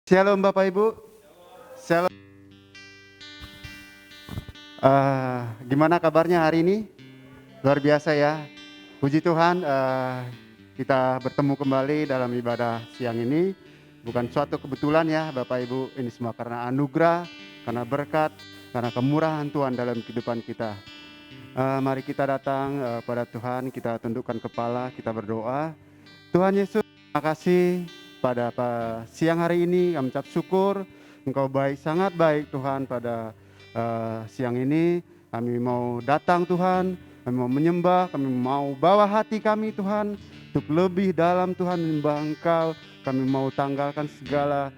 Shalom Bapak Ibu. Shalom. Gimana kabarnya hari ini? Luar biasa ya. Puji Tuhan, kita bertemu kembali dalam ibadah siang ini. Bukan suatu kebetulan ya Bapak Ibu. Ini semua karena anugerah, karena berkat, karena kemurahan Tuhan dalam kehidupan kita. Mari kita datang pada Tuhan, kita tundukkan kepala, kita berdoa. Tuhan Yesus, terima kasih pada siang hari ini. Kami ucap syukur Engkau baik, sangat baik Tuhan. Pada siang ini kami mau datang Tuhan, kami mau menyembah, kami mau bawa hati kami Tuhan untuk lebih dalam Tuhan menyembah Engkau. Kami mau tanggalkan segala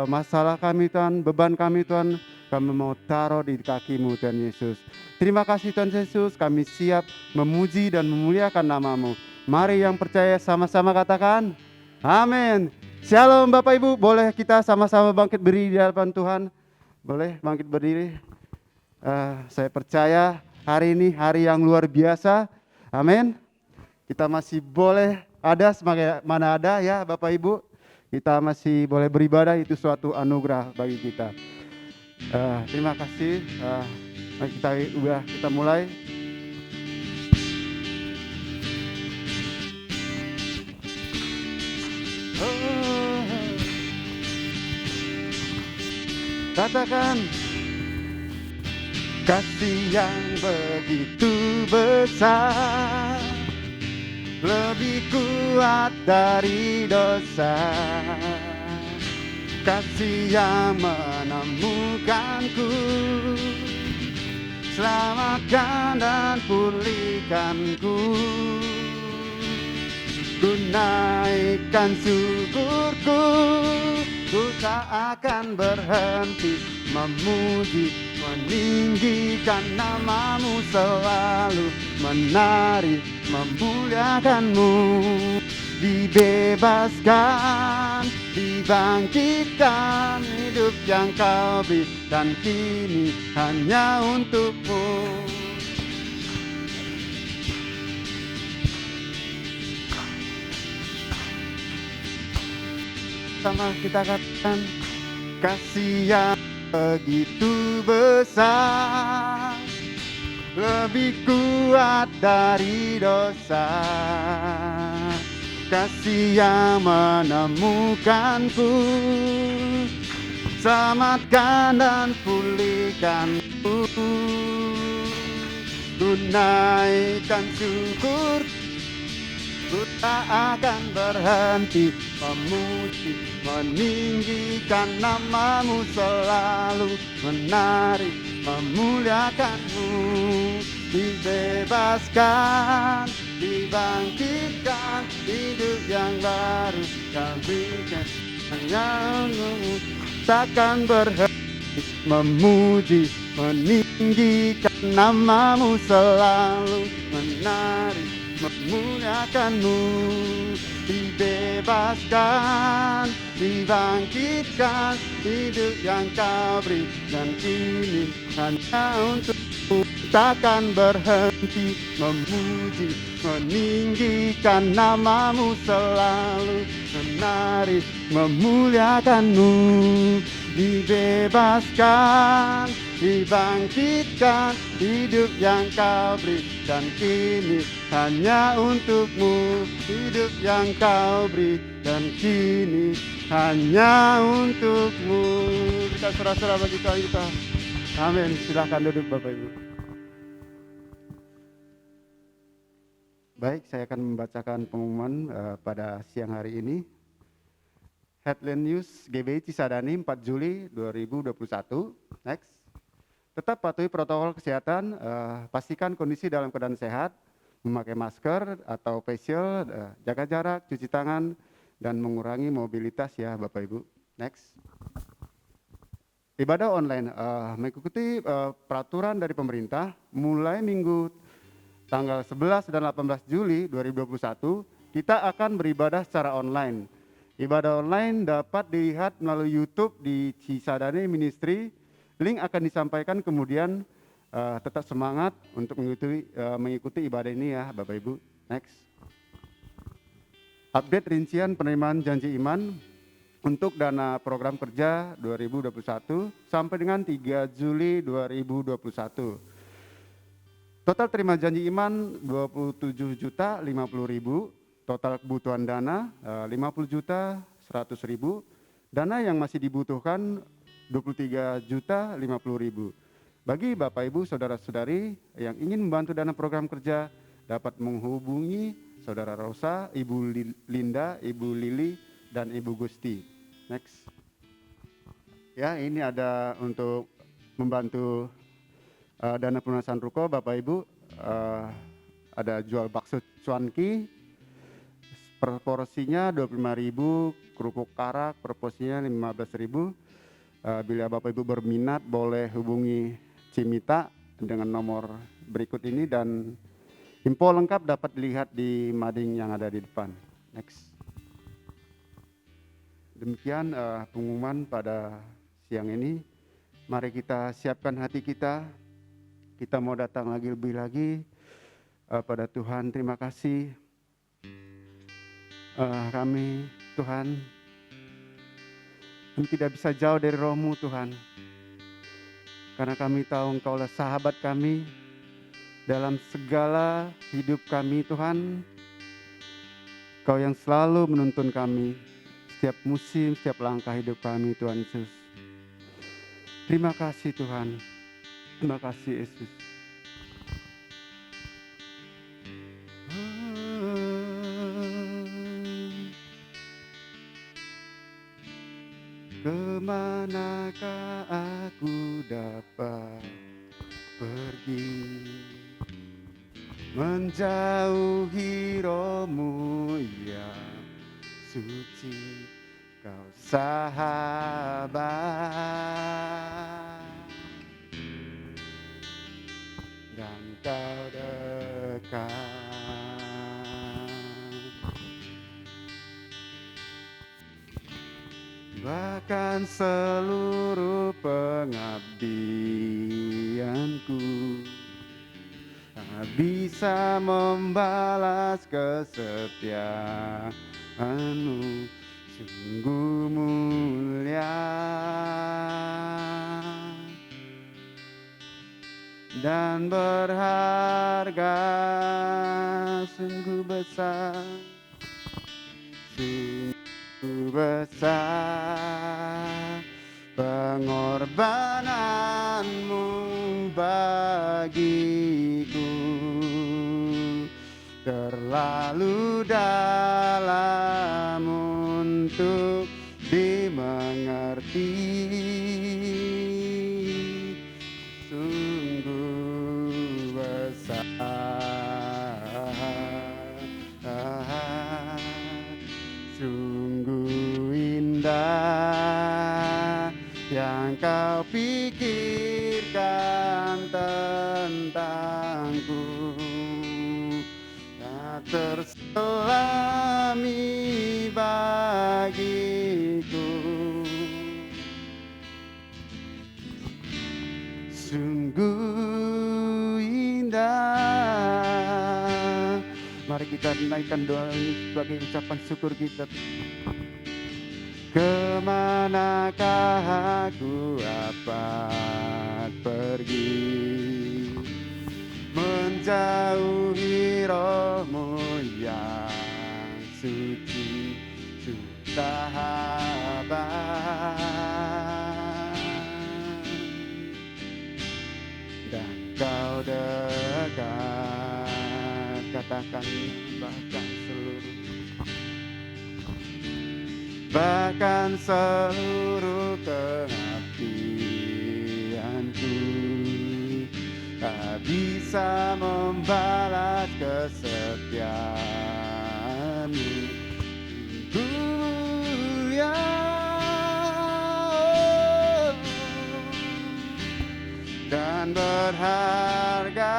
masalah kami Tuhan, beban kami Tuhan, kami mau taruh di kaki-Mu Tuhan Yesus. Terima kasih Tuhan Yesus, kami siap memuji dan memuliakan nama-Mu. Mari yang percaya sama-sama katakan amin. Shalom Bapak Ibu, boleh kita sama-sama bangkit berdiri di hadapan Tuhan. Boleh bangkit berdiri. Saya percaya hari ini hari yang luar biasa. Amin. Kita masih boleh ada mana ada ya Bapak Ibu. Kita masih boleh beribadah, itu suatu anugerah bagi kita. Terima kasih. Mari kita mulai. Katakan kasih yang begitu besar, lebih kuat dari dosa. Kasih yang menemukanku, selamatkan dan pulihkanku. Ku naikkan syukurku, ku tak akan berhenti memuji, meninggikan nama-Mu, selalu menari, memuliakan-Mu. Dibebaskan, dibangkitkan, hidup yang Kau berikan kini hanya untuk-Mu. Sama kita katakan kasih yang begitu besar, lebih kuat dari dosa. Kasih yang menemukanku, selamatkan dan pulihkanku. Ku naikkan syukur, ku tak akan berhenti memuji, meninggikan nama-Mu, selalu menari, memuliakan-Mu. Dibebaskan, dibangkitkan, hidup yang baru Kau berikan hanya untuk-Mu. Takkan berhenti memuji, meninggikan nama-Mu, selalu menari, memuliakan-Mu. Dibebaskan, dibangkitkan, hidup yang Kau berikan kini hanya untuk-Mu. Takkan berhenti memuji, meninggikan nama-Mu, selalu menari, memuliakan-Mu. Dibebaskan, dibangkitkan, hidup yang Kau berikan kini hanya untuk-Mu. Hidup yang Kau berikan kini hanya untuk-Mu. Kita serah-serah bagi Tuhan kita. Amin. Silahkan duduk Bapak Ibu. Baik, saya akan membacakan pengumuman pada siang hari ini. Headline News GBI Cisadane 4 Juli 2021. Next. Tetap patuhi protokol kesehatan, pastikan kondisi dalam keadaan sehat, memakai masker atau face shield, jaga jarak, cuci tangan, dan mengurangi mobilitas ya Bapak Ibu. Next. Ibadah online, mengikuti peraturan dari pemerintah mulai Minggu tanggal 11 dan 18 Juli 2021, kita akan beribadah secara online. Ibadah online dapat dilihat melalui YouTube di Cisadane Ministry. Link akan disampaikan kemudian. Tetap semangat untuk mengikuti ibadah ini ya Bapak Ibu. Next. Update rincian penerimaan janji iman. untuk dana program kerja 2021 sampai dengan 3 Juli 2021. Total terima janji iman 27.050.000, total kebutuhan dana 50.100.000, dana yang masih dibutuhkan 23.050.000. Bagi Bapak Ibu saudara-saudari yang ingin membantu dana program kerja dapat menghubungi Saudara Rosa, Ibu Linda, Ibu Lili, dan Ibu Gusti. Next. Ya, ini ada untuk membantu dana pelunasan ruko Bapak Ibu. Ada jual bakso cuanki, per porsinya 25.000, kerupuk karak per porsinya 15.000. Bila Bapak Ibu berminat boleh hubungi Cimita dengan nomor berikut ini dan info lengkap dapat dilihat di mading yang ada di depan. Next. Demikian pengumuman pada siang ini. Mari kita siapkan hati kita. Kita mau datang lebih lagi pada Tuhan. Terima kasih. Kami Tuhan, kami tidak bisa jauh dari Roh-Mu Tuhan. Karena kami tahu Engkaulah sahabat kami dalam segala hidup kami Tuhan. Engkau yang selalu menuntun kami setiap musim, setiap langkah hidup kami Tuhan Yesus. Terima kasih Tuhan. Terima kasih Yesus. Kemanakah aku dapat pergi menjauhi Roh-Mu yang suci, Kau sahabat dan Kau dekat. Bahkan seluruh pengabdianku tak bisa membalas kesetiaan-Mu, sungguh mulia dan berharga, sungguh besar, sungguh besar pengorbanan-Mu bagiku, terlalu dalam untuk dimengerti, sungguh besar, sungguh indah yang Kau pikirkan tentangku, tak terselami bagiku, sungguh indah. Mari kita naikkan doa ini sebagai ucapan syukur kita. Kemanakah aku dapat pergi menjauhi Roh-Mu yang suci, sahabat dan Kau dekat. Katakan bahkan seluruh pengabdianku tak bisa membalas kesetiaan-Mu, mulia dan berharga.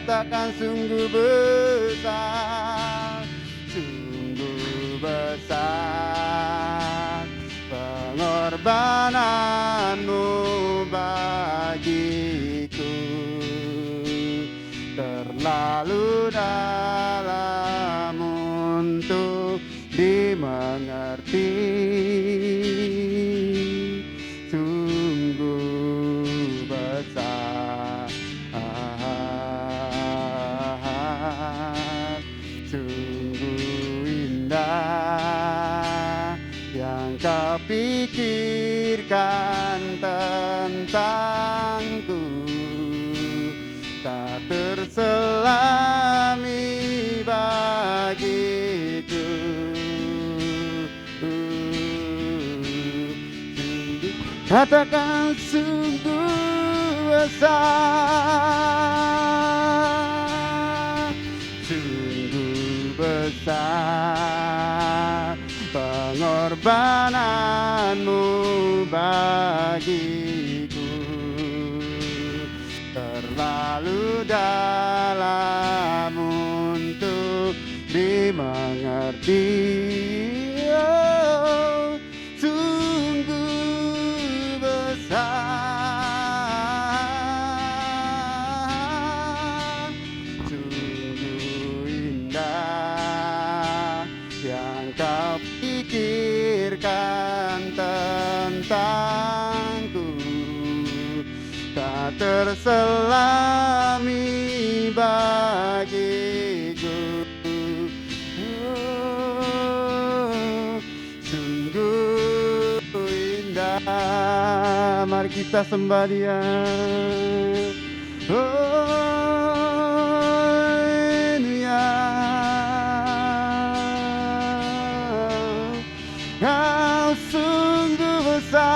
Katakan sungguh besar, sungguh besar pengorbanan-Mu bagiku, terlalu dalam untuk dimengerti, Sungguh indah yang kau pikirkan tentangku, tak terselami bagiku. Katakan sungguh besar, sungguh besar pengorbananmu bagiku, terlalu dalam untuk dimengerti. Oh, sungguh besar, sungguh indah yang kau pikirkan tentangku, tak terselami bagiku. Oh, sungguh indah. Mari kita sembah Dia. Haleluya. Kau sungguh besar.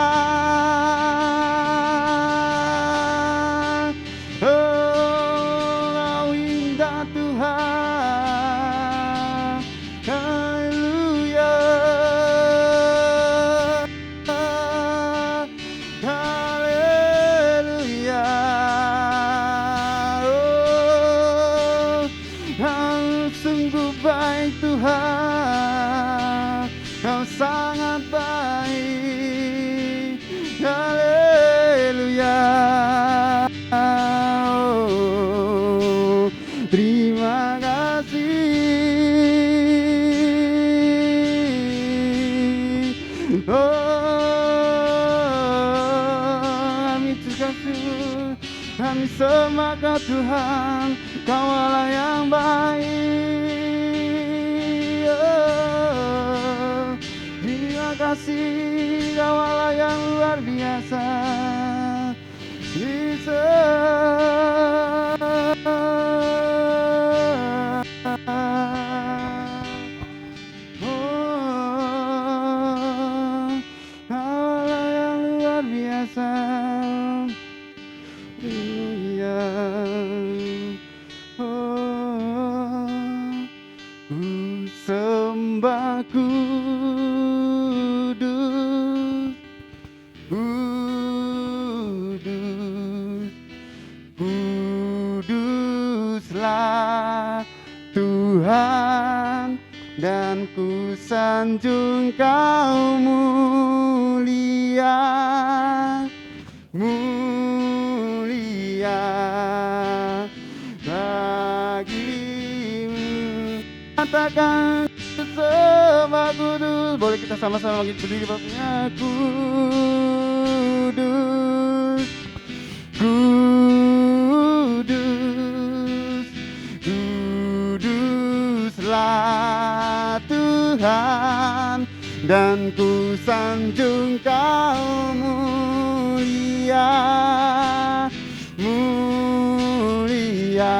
Oh, kau indah Tuhan. Haleluya. Haleluya. Oh, kau sungguh baik Tuhan. Kau sangat baik. Haleluya. Oh, terima kasih. Oh, kami terkasih. Kami sembah Kau Tuhan. Kau Allah yang baik. Oh, terima kasih. Kau Allah yang luar biasa. Oh, Allah yang luar biasa. Haleluya. Oh, ku sembah kudus, kudus, kuduslah Tuhan, dan ku sanjung Kau mulia, mulia bagimu. Katakan sembah kudus. Boleh kita sama-sama berdiri Bapaknya. Kudus, kudus, kuduslah Tuhan, dan ku sanjung Kau mulia, mulia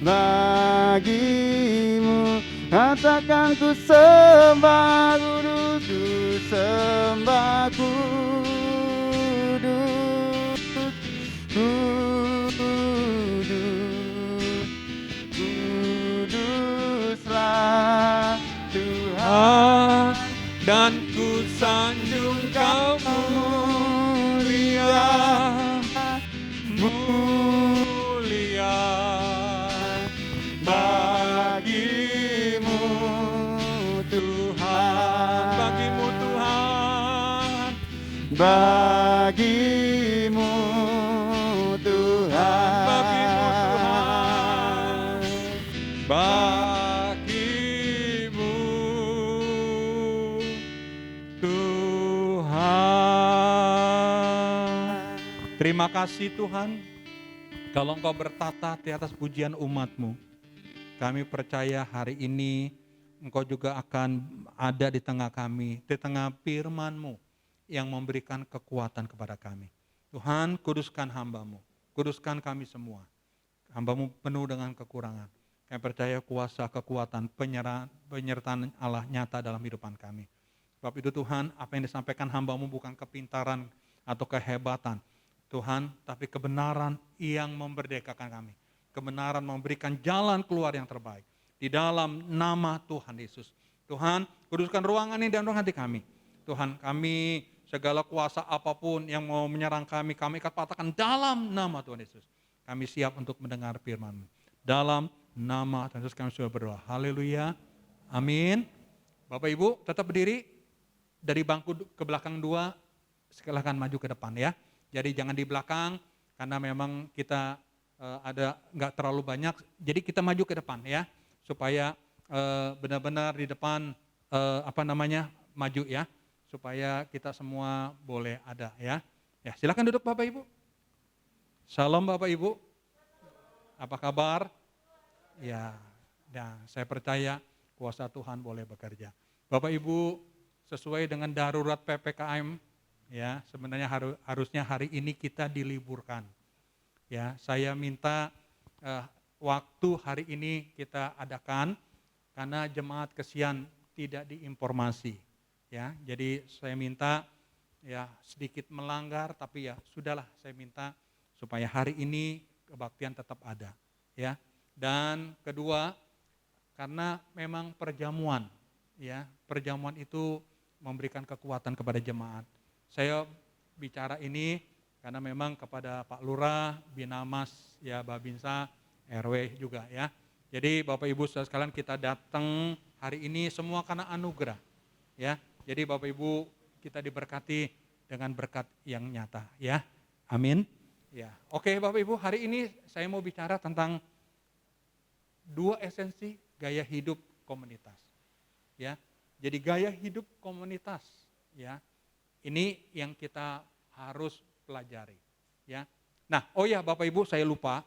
bagimu. Katakan ku sembah kudus, ku sembah kudus, kudus, kuduslah Tuhan, dan ku sanjung Kau mulia, mulia bagimu Tuhan, bagimu Tuhan, bagimu Tuhan, bagimu Tuhan, bagimu Tuhan. Terima kasih Tuhan, kalau Engkau bertata di atas pujian umat-Mu. Kami percaya hari ini Engkau juga akan ada di tengah kami, di tengah firman-Mu yang memberikan kekuatan kepada kami. Tuhan, kuduskan hamba-Mu, kuduskan kami semua. Hamba-Mu penuh dengan kekurangan. Kami percaya kuasa, kekuatan, penyertaan Allah nyata dalam kehidupan kami. Sebab itu Tuhan, apa yang disampaikan hamba-Mu bukan kepintaran atau kehebatan, Tuhan, tapi kebenaran yang memerdekakan kami. Kebenaran memberikan jalan keluar yang terbaik. Di dalam nama Tuhan Yesus. Tuhan, kuduskan ruangan ini dan ruang hati kami. Tuhan, kami segala kuasa apapun yang mau menyerang kami ikat patahkan dalam nama Tuhan Yesus. Kami siap untuk mendengar firman-Mu. Dalam nama Tuhan Yesus kami sudah berdoa. Haleluya. Amin. Bapak Ibu tetap berdiri. Dari bangku ke belakang 2, silakan maju ke depan ya. Jadi jangan di belakang, karena memang kita ada nggak terlalu banyak. Jadi kita maju ke depan ya, supaya benar-benar di depan maju ya, supaya kita semua boleh ada ya. Ya silakan duduk Bapak Ibu. Salam Bapak Ibu. Apa kabar? Ya, nah saya percaya kuasa Tuhan boleh bekerja. Bapak Ibu, sesuai dengan darurat PPKM, ya sebenarnya harusnya hari ini kita diliburkan. Ya, saya minta waktu hari ini kita adakan karena jemaat kesian tidak diinformasi. Ya, jadi saya minta ya sedikit melanggar, tapi ya sudahlah saya minta supaya hari ini kebaktian tetap ada. Ya, dan kedua karena memang perjamuan, ya perjamuan itu memberikan kekuatan kepada jemaat. Saya bicara ini karena memang kepada Pak Lurah, Binamas, ya Babinsa, RW juga ya. Jadi Bapak Ibu saudara sekalian kita datang hari ini semua karena anugerah. Ya. Jadi Bapak Ibu kita diberkati dengan berkat yang nyata ya. Amin. Ya. Oke Bapak Ibu, hari ini saya mau bicara tentang 2 esensi gaya hidup komunitas. Ya. Jadi gaya hidup komunitas, ya, ini yang kita harus pelajari, ya. Nah, oh ya Bapak Ibu saya lupa,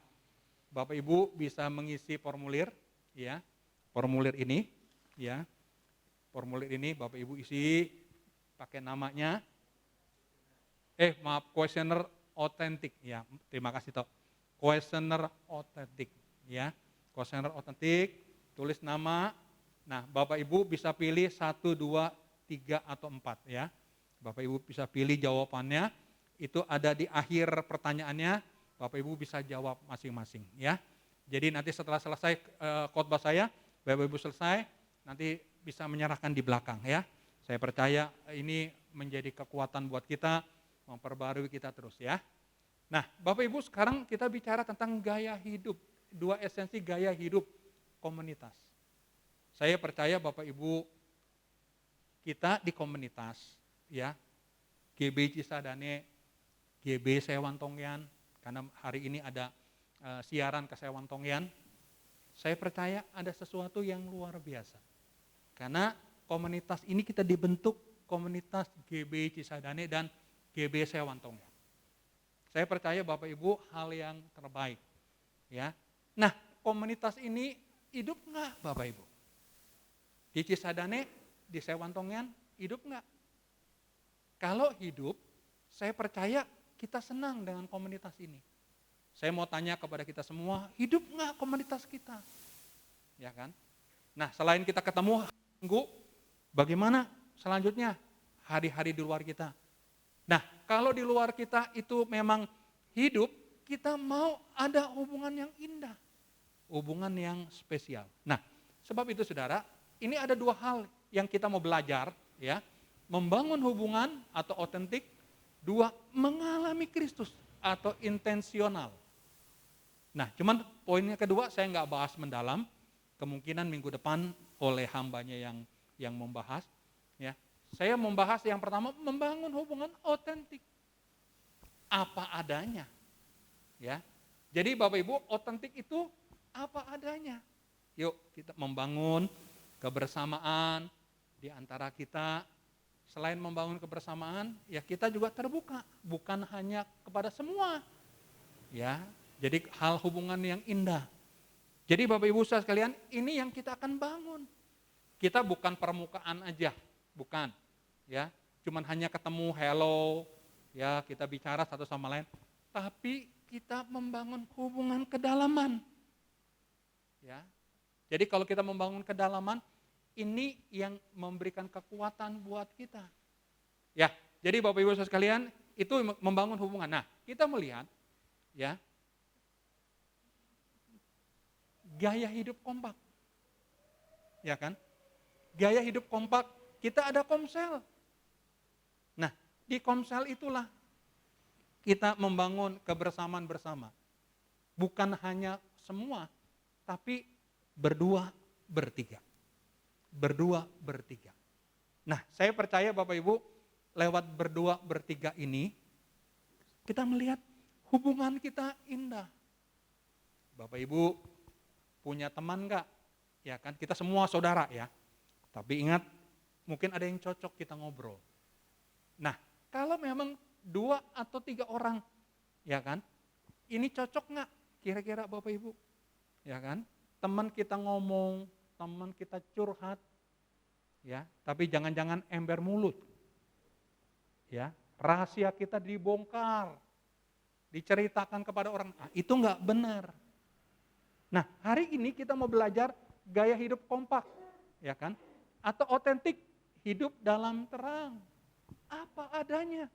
Bapak Ibu bisa mengisi formulir, ya, formulir ini, ya, formulir ini Bapak Ibu isi pakai namanya, kuesioner otentik, ya, terima kasih Tok, kuesioner otentik, ya, kuesioner otentik, tulis nama. Nah, Bapak Ibu bisa pilih 1, 2, 3, atau 4 ya. Bapak Ibu bisa pilih jawabannya, itu ada di akhir pertanyaannya, Bapak Ibu bisa jawab masing-masing ya. Jadi nanti setelah selesai khotbah saya, Bapak Ibu selesai, nanti bisa menyerahkan di belakang ya. Saya percaya ini menjadi kekuatan buat kita, memperbarui kita terus ya. Nah, Bapak Ibu sekarang kita bicara tentang gaya hidup, 2 esensi gaya hidup komunitas. Saya percaya Bapak Ibu kita di komunitas ya, GB Cisadane, GB Sewantongyan, karena hari ini ada siaran ke Sewantongyan. Saya percaya ada sesuatu yang luar biasa. Karena komunitas ini kita dibentuk komunitas GB Cisadane dan GB Sewantongyan. Saya percaya Bapak Ibu hal yang terbaik ya. Nah, komunitas ini hidup enggak Bapak Ibu? Di Cisadane, di Sewantongyan, hidup enggak? Kalau hidup, saya percaya kita senang dengan komunitas ini. Saya mau tanya kepada kita semua, hidup enggak komunitas kita? Ya kan? Nah, selain kita ketemu minggu, bagaimana selanjutnya hari-hari di luar kita? Nah, kalau di luar kita itu memang hidup, kita mau ada hubungan yang indah, hubungan yang spesial. Nah, sebab itu saudara, ini ada 2 hal yang kita mau belajar ya. Membangun hubungan atau otentik, 2 mengalami Kristus atau intensional. Nah, cuman poinnya kedua saya nggak bahas mendalam, kemungkinan minggu depan oleh hambanya yang membahas ya. Saya membahas yang pertama membangun hubungan otentik. Apa adanya. Ya. Jadi Bapak Ibu, otentik itu apa adanya. Yuk kita membangun kebersamaan di antara kita. Selain membangun kebersamaan, ya kita juga terbuka, bukan hanya kepada semua. Ya, jadi hal hubungan yang indah. Jadi Bapak Ibu saudara sekalian, ini yang kita akan bangun. Kita bukan permukaan aja, bukan. Ya, cuman hanya ketemu hello, ya kita bicara satu sama lain, tapi kita membangun hubungan kedalaman. Ya. Jadi kalau kita membangun kedalaman, ini yang memberikan kekuatan buat kita. Ya, jadi Bapak Ibu saudara sekalian, itu membangun hubungan. Nah, kita melihat ya gaya hidup kompak. Ya kan? Gaya hidup kompak, kita ada komsel. Nah, di komsel itulah kita membangun kebersamaan bersama. Bukan hanya semua, tapi berdua, bertiga. Berdua, bertiga. Nah, saya percaya Bapak Ibu, lewat berdua, bertiga ini, kita melihat hubungan kita indah. Bapak Ibu punya teman enggak? Ya kan, kita semua saudara ya. Tapi ingat, mungkin ada yang cocok kita ngobrol. Nah, kalau memang 2 atau 3 orang, ya kan, ini cocok enggak kira-kira Bapak Ibu? Ya kan, teman kita ngomong, teman kita curhat, ya, tapi jangan-jangan ember mulut. Ya, rahasia kita dibongkar, diceritakan kepada orang, itu enggak benar. Nah, hari ini kita mau belajar gaya hidup kompak, ya kan? Atau otentik, hidup dalam terang. Apa adanya.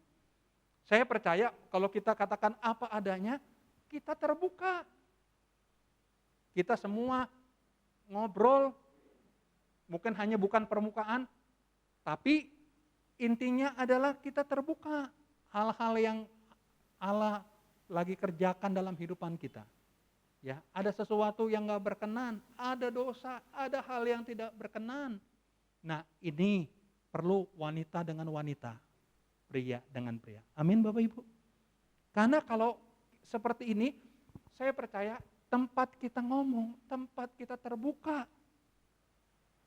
Saya percaya kalau kita katakan apa adanya, kita terbuka. Kita semua ngobrol, mungkin hanya bukan permukaan, tapi intinya adalah kita terbuka. Hal-hal yang Allah lagi kerjakan dalam kehidupan kita. Ya, ada sesuatu yang gak berkenan, ada dosa, ada hal yang tidak berkenan. Nah, ini perlu wanita dengan wanita, pria dengan pria. Amin Bapak Ibu. Karena kalau seperti ini, saya percaya tempat kita ngomong, tempat kita terbuka.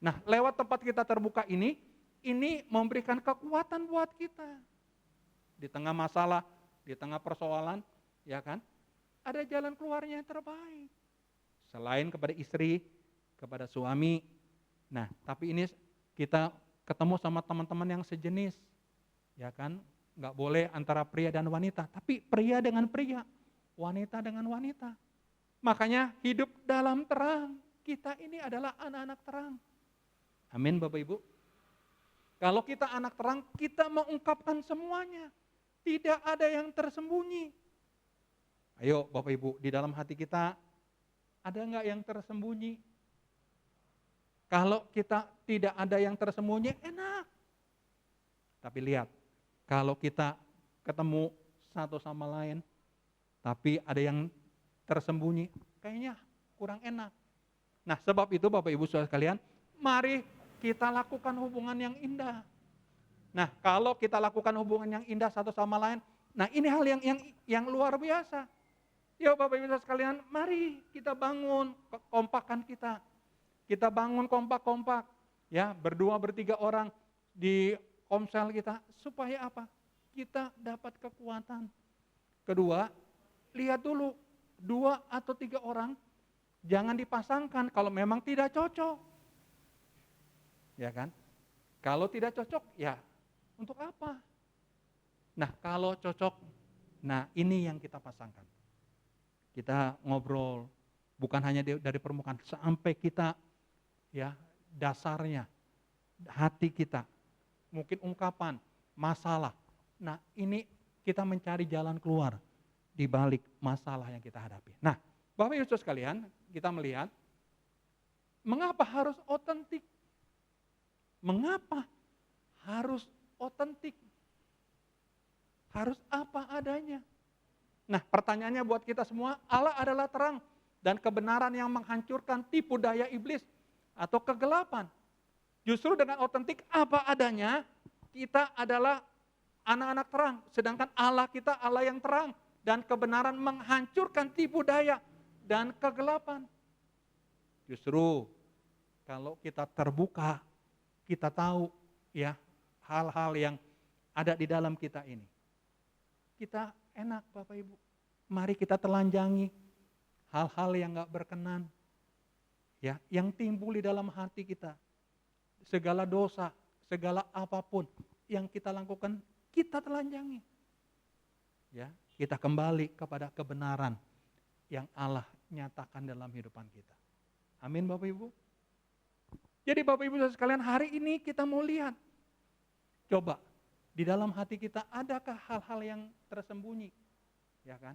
Nah, lewat tempat kita terbuka ini memberikan kekuatan buat kita. Di tengah masalah, di tengah persoalan, ya kan? Ada jalan keluarnya yang terbaik. Selain kepada istri, kepada suami. Nah, tapi ini kita ketemu sama teman-teman yang sejenis. Ya kan? Nggak boleh antara pria dan wanita, tapi pria dengan pria, wanita dengan wanita. Makanya hidup dalam terang. Kita ini adalah anak-anak terang. Amin Bapak Ibu. Kalau kita anak terang, kita mengungkapkan semuanya. Tidak ada yang tersembunyi. Ayo Bapak Ibu, di dalam hati kita ada nggak yang tersembunyi? Kalau kita tidak ada yang tersembunyi, enak. Tapi lihat, kalau kita ketemu satu sama lain, tapi ada yang tersembunyi, kayaknya kurang enak. Nah, sebab itu Bapak Ibu saudara sekalian, mari kita lakukan hubungan yang indah. Nah, kalau kita lakukan hubungan yang indah satu sama lain, nah ini hal yang luar biasa. Ya Bapak Ibu saudara sekalian, mari kita bangun kekompakan kita. Kita bangun kompak-kompak, ya berdua bertiga orang di komsel kita, supaya apa? Kita dapat kekuatan. Kedua, lihat dulu, 2 atau 3 orang, jangan dipasangkan kalau memang tidak cocok. Ya kan? Kalau tidak cocok, ya untuk apa? Nah kalau cocok, nah ini yang kita pasangkan. Kita ngobrol, bukan hanya dari permukaan, sampai kita ya dasarnya, hati kita, mungkin ungkapan, masalah. Nah ini kita mencari jalan keluar di balik masalah yang kita hadapi. Nah Bapak Ibu sekalian, kita melihat, mengapa harus otentik? Mengapa harus otentik? Harus apa adanya? Nah pertanyaannya buat kita semua, Allah adalah terang dan kebenaran yang menghancurkan tipu daya iblis atau kegelapan. Justru dengan otentik apa adanya, kita adalah anak-anak terang. Sedangkan Allah kita Allah yang terang dan kebenaran menghancurkan tipu daya dan kegelapan. Justru kalau kita terbuka, kita tahu ya hal-hal yang ada di dalam kita ini. Kita enak Bapak Ibu. Mari kita telanjangi hal-hal yang gak berkenan. ya, yang timbul di dalam hati kita, segala dosa, segala apapun yang kita lakukan, kita telanjangi. Ya, kita kembali kepada kebenaran yang Allah nyatakan dalam kehidupan kita. Amin Bapak Ibu. Jadi Bapak Ibu sekalian, hari ini kita mau lihat, coba di dalam hati kita adakah hal-hal yang tersembunyi, ya kan?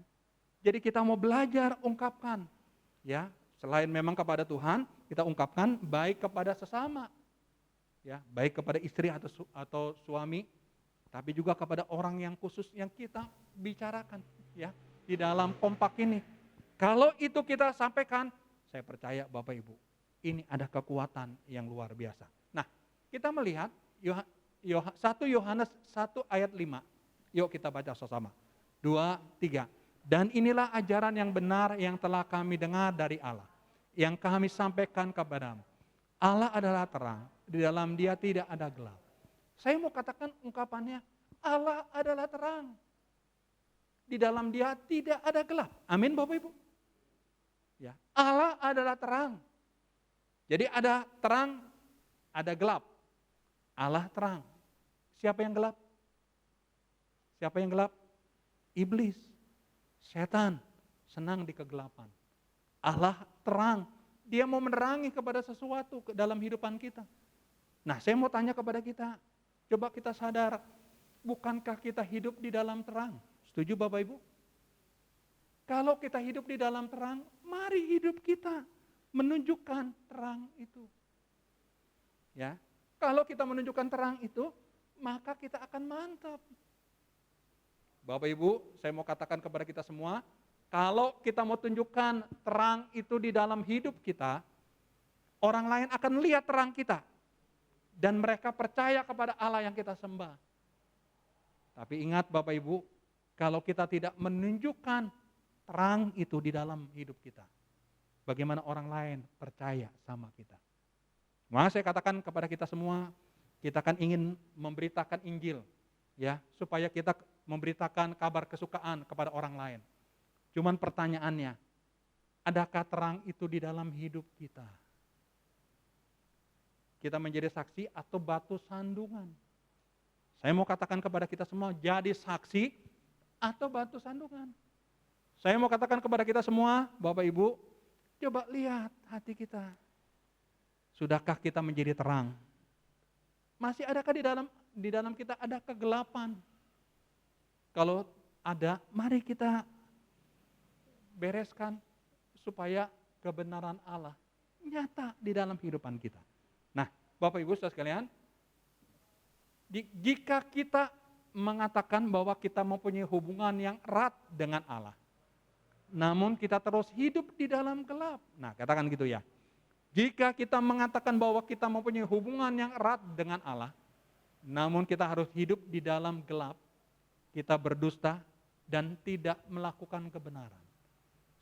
Jadi kita mau belajar ungkapkan, ya, selain memang kepada Tuhan, kita ungkapkan baik kepada sesama, ya, baik kepada istri atau suami, tapi juga kepada orang yang khusus yang kita bicarakan, ya, di dalam kompak ini. Kalau itu kita sampaikan, saya percaya Bapak Ibu, ini ada kekuatan yang luar biasa. Nah, kita melihat 1 Yohanes 1 ayat 5. Yuk kita baca sama-sama. 2, 3. Dan inilah ajaran yang benar yang telah kami dengar dari Allah, yang kami sampaikan kepadamu. Allah adalah terang, di dalam Dia tidak ada gelap. Saya mau katakan ungkapannya, Allah adalah terang, di dalam Dia tidak ada gelap. Amin Bapak Ibu. Ya, Allah adalah terang. Jadi ada terang, ada gelap. Allah terang. Siapa yang gelap? Siapa yang gelap? Iblis, setan, senang di kegelapan. Allah terang, Dia mau menerangi kepada sesuatu dalam kehidupan kita. Nah, saya mau tanya kepada kita, coba kita sadar, bukankah kita hidup di dalam terang? Setuju Bapak Ibu? Kalau kita hidup di dalam terang, mari hidup kita menunjukkan terang itu. Ya, kalau kita menunjukkan terang itu, maka kita akan mantap. Bapak Ibu, saya mau katakan kepada kita semua, kalau kita mau tunjukkan terang itu di dalam hidup kita, orang lain akan lihat terang kita. Dan mereka percaya kepada Allah yang kita sembah. Tapi ingat Bapak Ibu, kalau kita tidak menunjukkan terang itu di dalam hidup kita, bagaimana orang lain percaya sama kita? Maka saya katakan kepada kita semua, kita kan ingin memberitakan Injil, ya, supaya kita memberitakan kabar kesukaan kepada orang lain. Cuman pertanyaannya, adakah terang itu di dalam hidup kita? Kita menjadi saksi atau batu sandungan? Saya mau katakan kepada kita semua, jadi saksi atau batu sandungan. Saya mau katakan kepada kita semua, Bapak Ibu, coba lihat hati kita. Sudahkah kita menjadi terang? Masih adakah di dalam kita ada kegelapan? Kalau ada, mari kita bereskan supaya kebenaran Allah nyata di dalam kehidupan kita. Nah, Bapak Ibu saudara sekalian, jika kita mengatakan bahwa kita mempunyai hubungan yang erat dengan Allah, namun kita terus hidup di dalam gelap. Nah, katakan gitu ya. Jika kita mengatakan bahwa kita mempunyai hubungan yang erat dengan Allah, namun kita harus hidup di dalam gelap, kita berdusta dan tidak melakukan kebenaran.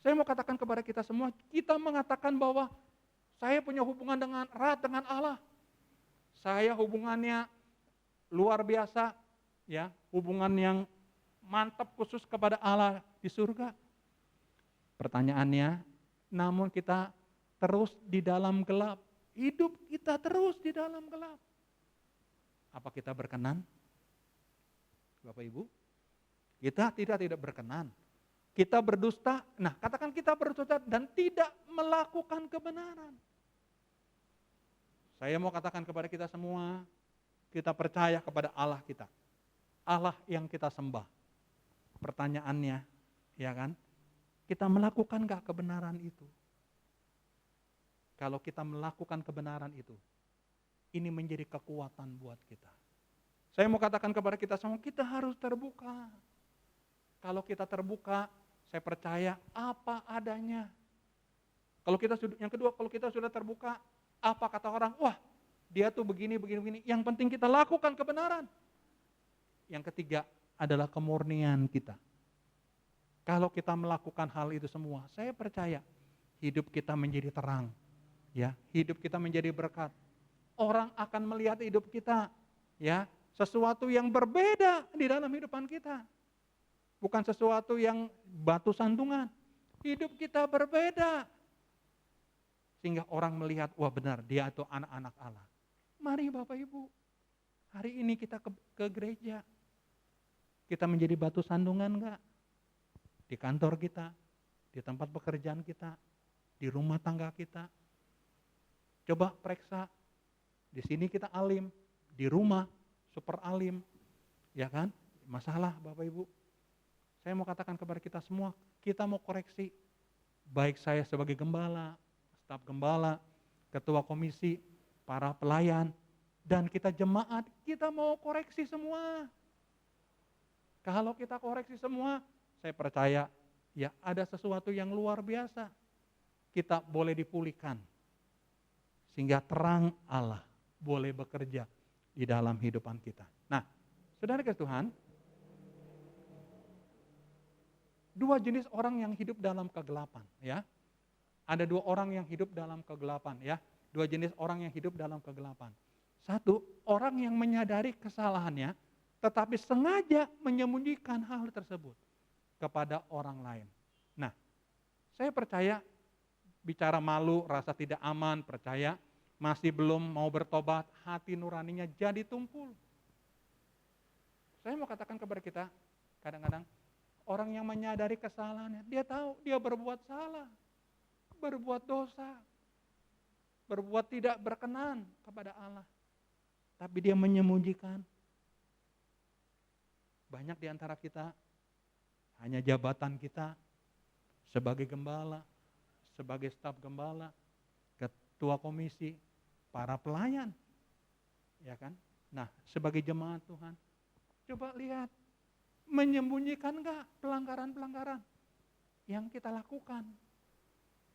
Saya mau katakan kepada kita semua, kita mengatakan bahwa saya punya hubungan dengan erat dengan Allah. Saya hubungannya luar biasa, ya, hubungan yang mantap khusus kepada Allah di surga. Pertanyaannya, namun kita terus di dalam gelap, hidup kita terus di dalam gelap. Apa kita berkenan? Bapak Ibu, kita tidak berkenan. Kita berdusta, nah katakan kita berdusta dan tidak melakukan kebenaran. Saya mau katakan kepada kita semua, kita percaya kepada Allah kita. Allah yang kita sembah. Pertanyaannya, ya kan? Kita melakukan gak kebenaran itu? Kalau kita melakukan kebenaran itu, ini menjadi kekuatan buat kita. Saya mau katakan kepada kita semua, kita harus terbuka. Kalau kita terbuka, saya percaya apa adanya. Yang kedua, kalau kita sudah terbuka, apa kata orang? Wah, dia tuh begini. Yang penting kita lakukan kebenaran. Yang ketiga adalah kemurnian kita. Kalau kita melakukan hal itu semua, saya percaya hidup kita menjadi terang. Ya, hidup kita menjadi berkat. Orang akan melihat hidup kita, ya, sesuatu yang berbeda di dalam kehidupan kita. Bukan sesuatu yang batu sandungan. Hidup kita berbeda. Sehingga orang melihat, wah benar, dia itu anak-anak Allah. Mari Bapak Ibu, hari ini kita ke gereja. Kita menjadi batu sandungan enggak? Di kantor kita, di tempat pekerjaan kita, di rumah tangga kita. Coba periksa, di sini kita alim, di rumah super alim, ya kan? Masalah Bapak Ibu. Saya mau katakan kepada kita semua, kita mau koreksi. Baik saya sebagai gembala, staf gembala, ketua komisi, para pelayan, dan kita jemaat, kita mau koreksi semua. Kalau kita koreksi semua, saya percaya ya ada sesuatu yang luar biasa. Kita boleh dipulihkan. Sehingga terang Allah boleh bekerja di dalam hidupan kita. Nah, saudara kasih Tuhan, dua jenis orang yang hidup dalam kegelapan, ya. Ada dua orang yang hidup dalam kegelapan, ya. Dua jenis orang yang hidup dalam kegelapan. Satu, orang yang menyadari kesalahannya, tetapi sengaja menyembunyikan hal tersebut kepada orang lain. Nah, saya percaya bicara malu, rasa tidak aman, percaya masih belum mau bertobat, hati nuraninya jadi tumpul. Saya mau katakan kepada kita, kadang-kadang orang yang menyadari kesalahannya, dia tahu dia berbuat salah, berbuat dosa, berbuat tidak berkenan kepada Allah. Tapi dia menyembunyikan. Banyak di antara kita, hanya jabatan kita sebagai gembala, sebagai staf gembala, ketua komisi, para pelayan, ya kan? Nah, sebagai jemaat Tuhan, coba lihat, menyembunyikan enggak pelanggaran-pelanggaran yang kita lakukan?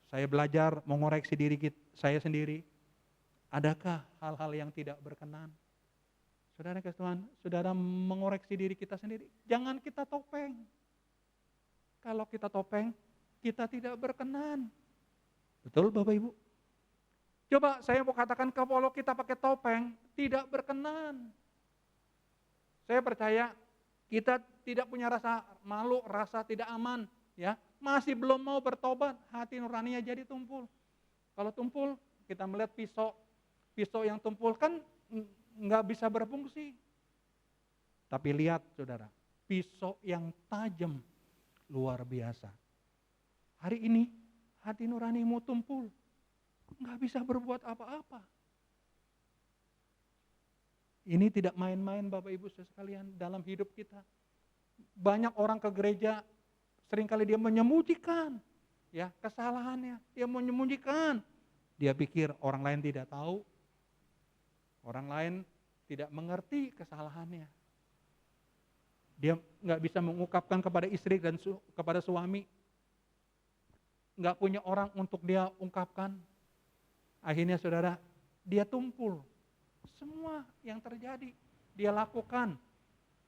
Saya belajar mengoreksi diri saya sendiri. Adakah hal-hal yang tidak berkenan? Saudara kasih Tuhan, saudara mengoreksi diri kita sendiri. Jangan kita topeng. Kalau kita topeng, kita tidak berkenan. Betul Bapak Ibu? Coba saya mau katakan kalau kita pakai topeng, tidak berkenan. Saya percaya kita tidak punya rasa malu, rasa tidak aman, ya. Masih belum mau bertobat, hati nuraninya jadi tumpul. Kalau tumpul, kita melihat pisau yang tumpul kan nggak bisa berfungsi. Tapi lihat saudara, pisau yang tajam luar biasa. Hari ini hati nuranimu tumpul, nggak bisa berbuat apa-apa. Ini tidak main-main Bapak Ibu sekalian dalam hidup kita. Banyak orang ke gereja, seringkali dia menyembunyikan ya kesalahannya, dia menyembunyikan. Dia pikir orang lain tidak tahu, orang lain tidak mengerti kesalahannya. Dia nggak bisa mengungkapkan kepada istri dan kepada suami, nggak punya orang untuk dia ungkapkan. Akhirnya saudara, dia tumpul. Semua yang terjadi, dia lakukan.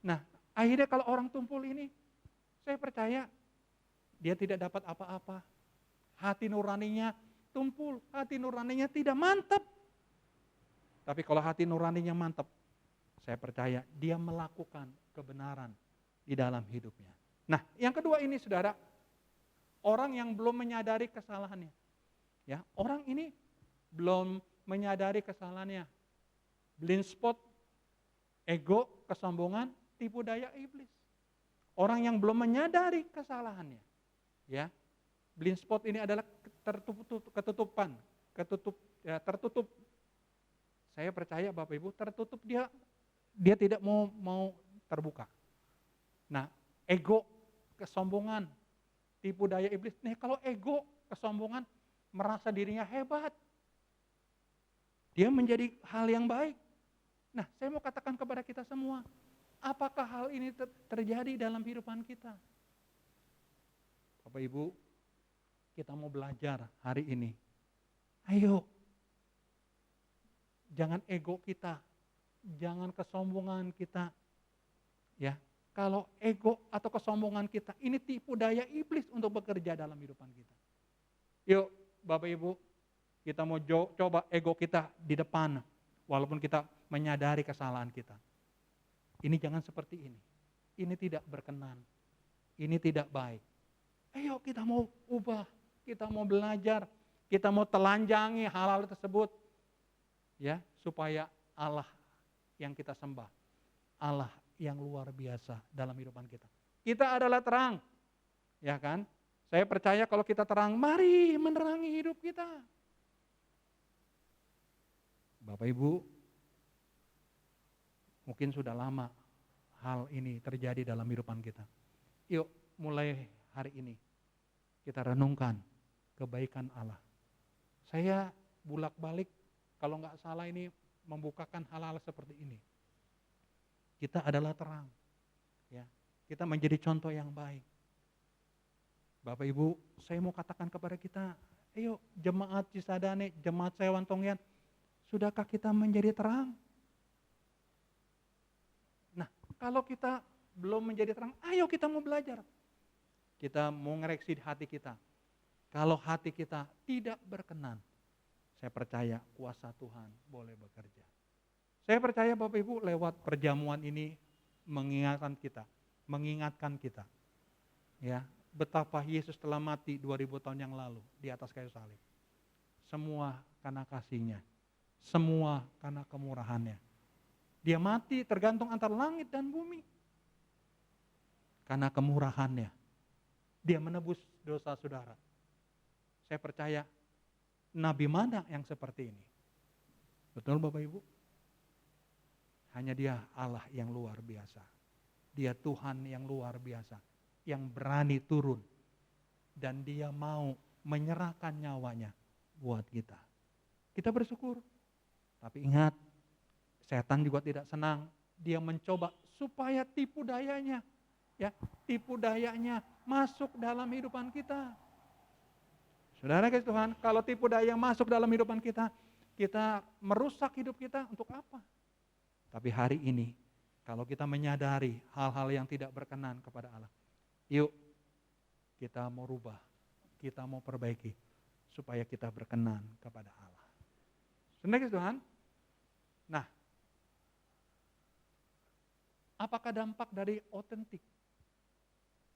Nah, akhirnya kalau orang tumpul ini, saya percaya, dia tidak dapat apa-apa. Hati nuraninya tumpul, hati nuraninya tidak mantap. Tapi kalau hati nuraninya mantap, saya percaya dia melakukan kebenaran di dalam hidupnya. Nah, yang kedua ini saudara, orang yang belum menyadari kesalahannya. Ya, orang ini belum menyadari kesalahannya. Blind spot, ego, kesombongan, tipu daya iblis. Orang yang belum menyadari kesalahannya. Ya. Blind spot ini adalah tertutup. Saya percaya Bapak Ibu, tertutup dia tidak mau terbuka. Nah, ego, kesombongan, tipu daya iblis. Nih kalau ego, kesombongan, merasa dirinya hebat, dia menjadi hal yang baik. Nah, saya mau katakan kepada kita semua, apakah hal ini terjadi dalam kehidupan kita? Bapak Ibu, kita mau belajar hari ini. Ayo, jangan ego kita, jangan kesombongan kita. Ya, kalau ego atau kesombongan kita, ini tipu daya iblis untuk bekerja dalam kehidupan kita. Yuk, Bapak Ibu, kita mau coba ego kita di depan, walaupun kita menyadari kesalahan kita. Ini jangan seperti ini. Ini tidak berkenan. Ini tidak baik. Ayo kita mau ubah, kita mau belajar, Kita mau telanjangi hal-hal tersebut, ya, supaya Allah yang kita sembah, Allah yang luar biasa dalam kehidupan kita. Kita adalah terang, ya kan? Saya percaya kalau kita terang, mari menerangi hidup kita. Bapak Ibu, mungkin sudah lama hal ini terjadi dalam kehidupan kita. Yuk, mulai hari ini kita renungkan kebaikan Allah. Saya bolak-balik kalau nggak salah ini membukakan hal-hal seperti ini. Kita adalah terang, ya. Kita menjadi contoh yang baik. Bapak Ibu, saya mau katakan kepada kita, ayo jemaat Cisadane, jemaat Sewantongyan, sudahkah kita menjadi terang? Nah, kalau kita belum menjadi terang, ayo kita mau belajar. Kita mau ngoreksi hati kita. Kalau hati kita tidak berkenan, saya percaya kuasa Tuhan boleh bekerja. Saya percaya Bapak Ibu lewat perjamuan ini mengingatkan kita, ya, betapa Yesus telah mati 2000 tahun yang lalu di atas kayu salib. Semua karena kasih-Nya, semua karena kemurahan-Nya. Dia mati tergantung antara langit dan bumi. Karena kemurahan-Nya, Dia menebus dosa saudara. Saya percaya nabi mana yang seperti ini? Betul Bapak Ibu? Hanya Dia Allah yang luar biasa. Dia Tuhan yang luar biasa, yang berani turun. Dan Dia mau menyerahkan nyawanya buat kita. Kita bersyukur. Tapi ingat, setan juga tidak senang. Dia mencoba supaya tipu dayanya, ya, tipu dayanya masuk dalam kehidupan kita. Saudara kasih Tuhan, kalau tipu daya masuk dalam kehidupan kita, kita merusak hidup kita untuk apa? Tapi hari ini, kalau kita menyadari hal-hal yang tidak berkenan kepada Allah, yuk kita mau rubah, kita mau perbaiki, supaya kita berkenan kepada Allah. Saudara kasih Tuhan, nah, apakah dampak dari otentik?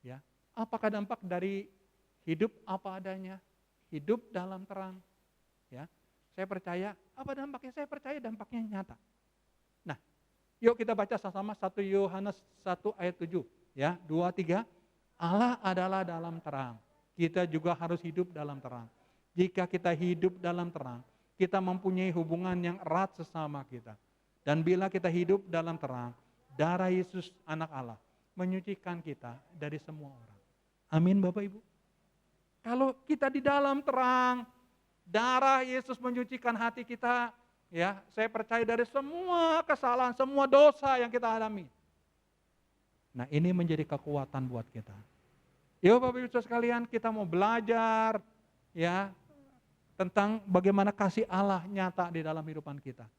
Ya, apakah dampak dari hidup apa adanya, hidup dalam terang? Ya, saya percaya apa dampaknya? Saya percaya dampaknya nyata. Nah, yuk kita baca sama-sama 1 Yohanes 1 ayat 7, ya, 2, 3. Allah adalah dalam terang. Kita juga harus hidup dalam terang. Jika kita hidup dalam terang, kita mempunyai hubungan yang erat sesama kita. Dan bila kita hidup dalam terang, darah Yesus anak Allah menyucikan kita dari semua orang. Amin Bapak Ibu. Kalau kita di dalam terang, darah Yesus menyucikan hati kita, ya, saya percaya dari semua kesalahan, semua dosa yang kita alami. Nah, ini menjadi kekuatan buat kita. Yuk Bapak Ibu sekalian, kita mau belajar, ya, tentang bagaimana kasih Allah nyata di dalam kehidupan kita.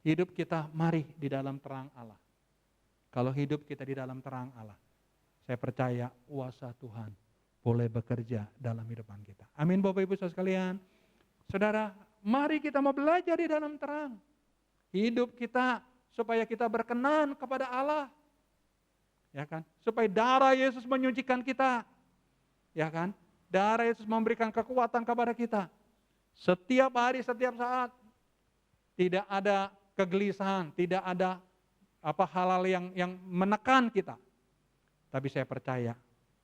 Hidup kita mari di dalam terang Allah. Kalau hidup kita di dalam terang Allah, saya percaya kuasa Tuhan boleh bekerja dalam kehidupan kita. Amin Bapak Ibu sekalian. Saudara, mari kita mau belajar di dalam terang. Hidup kita supaya kita berkenan kepada Allah. Ya kan? Supaya darah Yesus menyucikan kita. Ya kan? Darah Yesus memberikan kekuatan kepada kita. Setiap hari, setiap saat. Tidak ada kegelisahan, tidak ada hal-hal yang menekan kita. Tapi saya percaya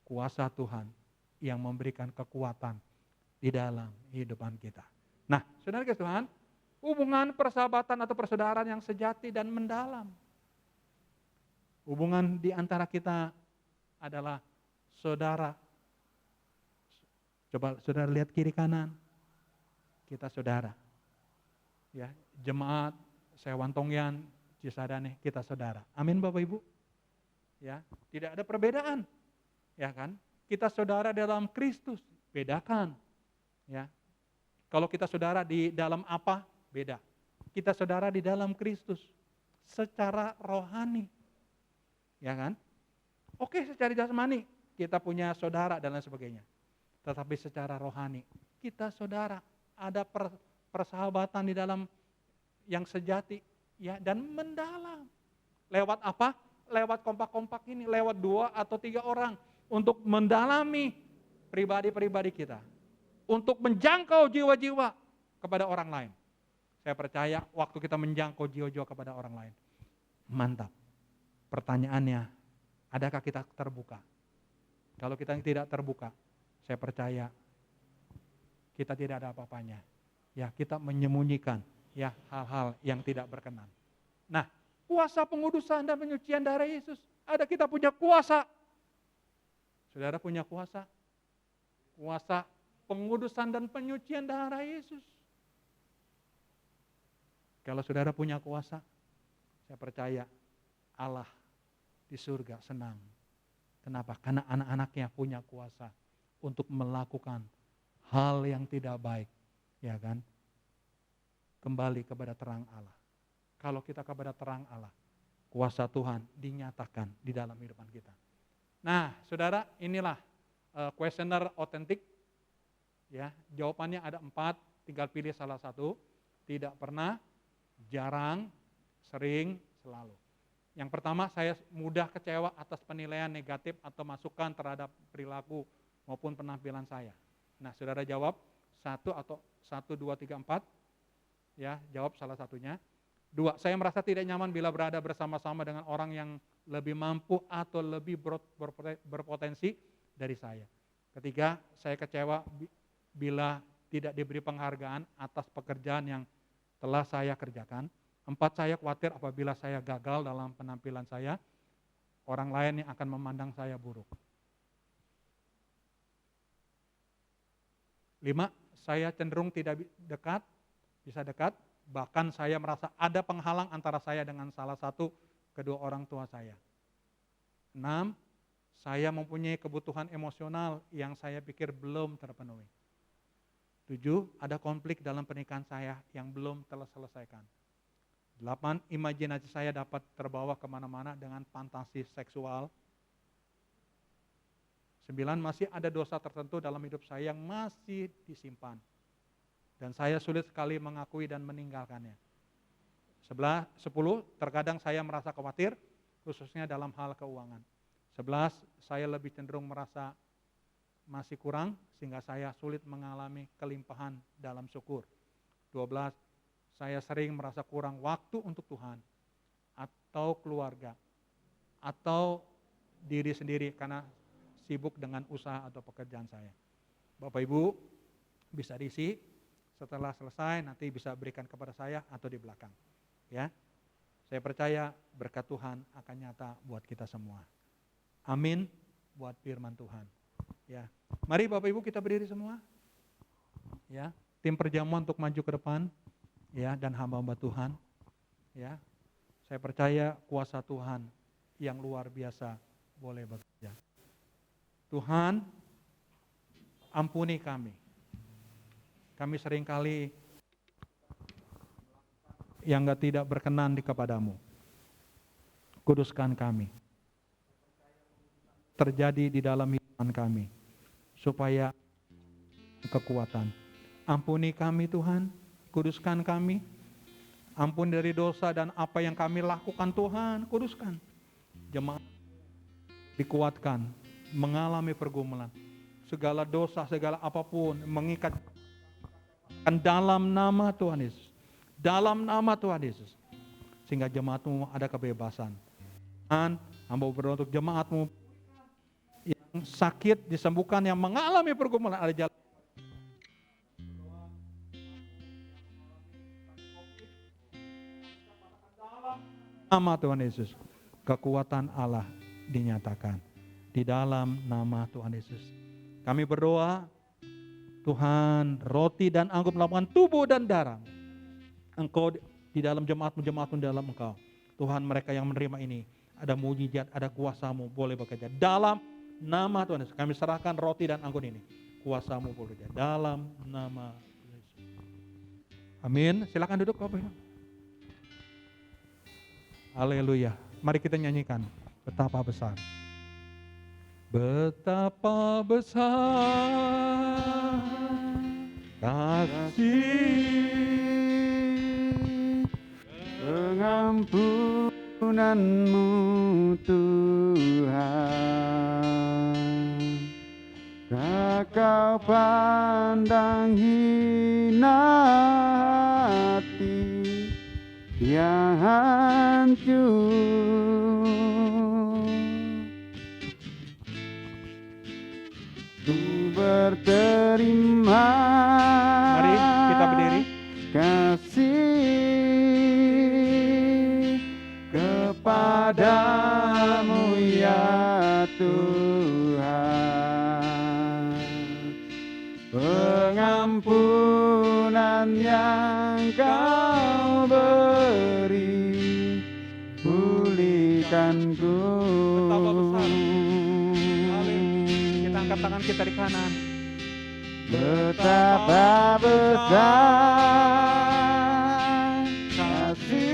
kuasa Tuhan yang memberikan kekuatan di dalam kehidupan kita. Nah, saudara kasih Tuhan, hubungan persahabatan atau persaudaraan yang sejati dan mendalam. Hubungan di antara kita adalah saudara. Coba saudara lihat kiri kanan. Kita saudara. Ya, jemaat Sewantongyan, Cisadane, kita saudara. Amin Bapak Ibu. Ya, tidak ada perbedaan. Ya kan? Kita saudara dalam Kristus, bedakan. Ya. Kalau kita saudara di dalam apa? Beda. Kita saudara di dalam Kristus secara rohani. Ya kan? Oke, secara jasmani kita punya saudara dan lain sebagainya. Tetapi secara rohani kita saudara, ada persahabatan di dalam yang sejati, ya, dan mendalam. Lewat apa? Lewat kompak-kompak ini, lewat 2 atau 3 orang untuk mendalami pribadi-pribadi kita. untuk menjangkau jiwa-jiwa kepada orang lain. Saya percaya waktu kita menjangkau jiwa-jiwa kepada orang lain, mantap. Pertanyaannya, adakah kita terbuka? Kalau kita tidak terbuka, saya percaya kita tidak ada apa-apanya. Ya, kita menyembunyikan ya hal-hal yang tidak berkenan. Nah, kuasa pengudusan dan penyucian darah Yesus, ada kita punya kuasa. Saudara punya kuasa? Kuasa pengudusan dan penyucian darah Yesus. Kalau saudara punya kuasa, saya percaya Allah di surga senang. Kenapa? Karena anak-anaknya punya kuasa untuk melakukan hal yang tidak baik, ya kan? Kembali kepada terang Allah. Kalau kita kepada terang Allah, kuasa Tuhan dinyatakan di dalam kehidupan kita. Nah, saudara, inilah kuesioner otentik. Ya, jawabannya ada 4, tinggal pilih salah satu. Tidak pernah, jarang, sering, selalu. Yang pertama, saya mudah kecewa atas penilaian negatif atau masukan terhadap perilaku maupun penampilan saya. Nah, saudara jawab 1 atau 1, 2, 3, 4. Ya, jawab salah satunya. 2, saya merasa tidak nyaman bila berada bersama-sama dengan orang yang lebih mampu atau lebih berpotensi dari saya. 3, saya kecewa bila tidak diberi penghargaan atas pekerjaan yang telah saya kerjakan. 4, saya khawatir apabila saya gagal dalam penampilan saya, orang lain yang akan memandang saya buruk. 5, saya cenderung tidak bisa dekat, bahkan saya merasa ada penghalang antara saya dengan salah satu kedua orang tua saya. 6, saya mempunyai kebutuhan emosional yang saya pikir belum terpenuhi. 7, ada konflik dalam pernikahan saya yang belum terselesaikan. 8, imajinasi saya dapat terbawa kemana-mana dengan fantasi seksual. 9, masih ada dosa tertentu dalam hidup saya yang masih disimpan. Dan saya sulit sekali mengakui dan meninggalkannya. 10, terkadang saya merasa khawatir, khususnya dalam hal keuangan. 11, saya lebih cenderung merasa masih kurang, sehingga saya sulit mengalami kelimpahan dalam syukur. 12, saya sering merasa kurang waktu untuk Tuhan, atau keluarga, atau diri sendiri karena sibuk dengan usaha atau pekerjaan saya. Bapak Ibu bisa diisi, setelah selesai nanti bisa berikan kepada saya atau di belakang. Ya, saya percaya berkat Tuhan akan nyata buat kita semua. Amin buat firman Tuhan. Ya, mari Bapak Ibu kita berdiri semua. Ya, tim perjamuan untuk maju ke depan. Ya, dan hamba-hamba Tuhan. Ya, saya percaya kuasa Tuhan yang luar biasa boleh bekerja. Tuhan, ampuni kami. Kami seringkali yang tidak berkenan di kepadamu. Kuduskan kami. Terjadi di dalam hidup kami. Supaya kekuatan. Ampuni kami Tuhan. Kuduskan kami. Ampun dari dosa dan apa yang kami lakukan Tuhan. Kuduskan. Jemaat dikuatkan. Mengalami pergumulan. Segala dosa, segala apapun. Mengikat dalam nama Tuhan Yesus. Dalam nama Tuhan Yesus. Sehingga jemaatmu ada kebebasan. Dan hamba berdoa untuk jemaatmu yang sakit disembuhkan, yang mengalami pergumulan ada jalan. Nama Tuhan Yesus. Kekuatan Allah dinyatakan. Di dalam nama Tuhan Yesus. Kami berdoa, Tuhan, roti dan anggur melakukan tubuh dan darah. Engkau di dalam jemaatmu dalam Engkau. Tuhan, mereka yang menerima ini, ada mujizat, ada kuasa-Mu boleh bekerja. Dalam nama Tuhan Yesus, kami serahkan roti dan anggur ini. Kuasa-Mu boleh bekerja. Dalam nama Yesus. Amin. Silakan duduk Bapak Ibu. Haleluya. Mari kita nyanyikan. Betapa besar. Betapa besar kasih pengampunan-Mu Tuhan, tak tak kau pandang hina hati yang hancur. Ku berterima Mari kita berdiri. kasih kepadamu ya Tuhan, pengampunan yang kau beri pulihkanku. Betapa besar. Haleluya. Kita angkat tangan kita di kanan. Betapa besar kasih